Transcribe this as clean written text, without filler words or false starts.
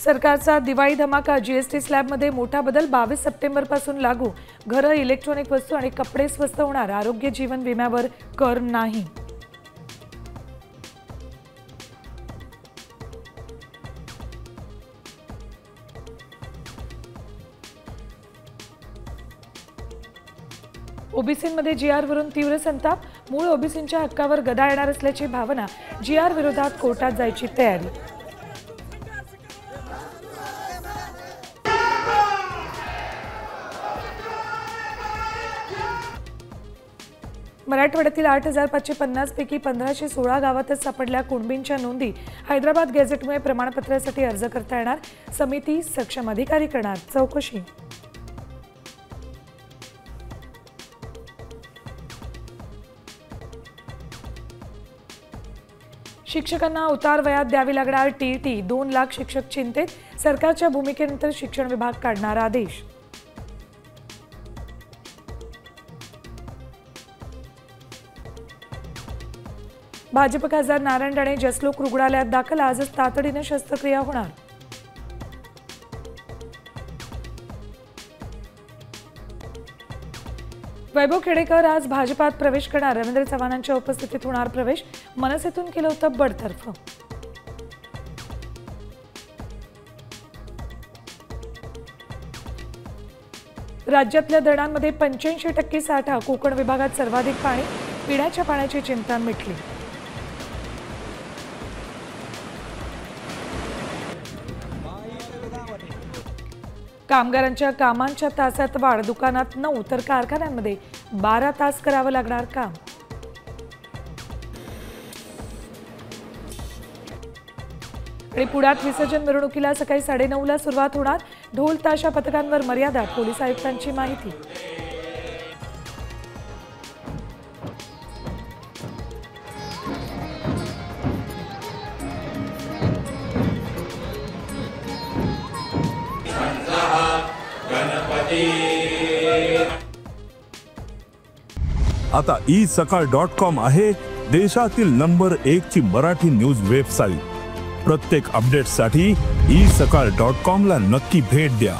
सरकारचा दिवाळी धमाका जीएसटी स्लॅबमध्ये मोठा बदल 22 सप्टेंबरपासून लागू। घरं, इलेक्ट्रॉनिक वस्तू आणि कपडे स्वस्त होणार। आरोग्य जीवन विम्यावर कर नाही। ओबीसींमध्ये जीआरवरून तीव्र संताप। मूळ ओबीसींच्या हक्कावर गदा येणार असल्याची भावना। जीआर विरोधात कोर्टात जायची तयारी। मराठवाड्यातील 8550 पैकी 1516 गावातच सापडल्या कुणबींच्या नोंदी। हैदराबाद गॅझेटमुळे प्रमाणपत्रासाठी अर्ज करता येणार। समिती सक्षम अधिकारी करणार चौकशी। शिक्षकांना उतार वयात द्यावी लागणार टीईटी। 2 लाख शिक्षक चिंतेत। सरकारच्या भूमिकेनंतर शिक्षण विभाग काढणार आदेश। भाजप खासदार नारायण राणे जसलोक रुग्णालयात दाखल। आजच तातडीने शस्त्रक्रिया होणार। वैभव खेडेकर आज भाजपात प्रवेश करणार। रवींद्र चव्हाणांच्या उपस्थितीत होणार प्रवेश। मनसेतून केलं होतं बडतर्फ। राज्यातल्या धरणांमध्ये 85% साठा। कोकण विभागात सर्वाधिक पाणी। पिण्याच्या पाण्याची चिंता मिटली। कामगारांच्या कामांच्या तासात वाढ। दुकानात 9 तर कारखान्यांमध्ये 12 तास करावं लागणार काम। आणि पुण्यात विसर्जन मिरवणुकीला सकाळी 9:30 ला सुरुवात होणार। ढोल ताशा पथकांवर मर्यादा। पोलीस आयुक्तांची माहिती। आता isakal.com आहे देशातील नंबर 1 ची मराठी न्यूज वेबसाईट। प्रत्येक अपडेटसाठी isakal.com ला नक्की भेट द्या।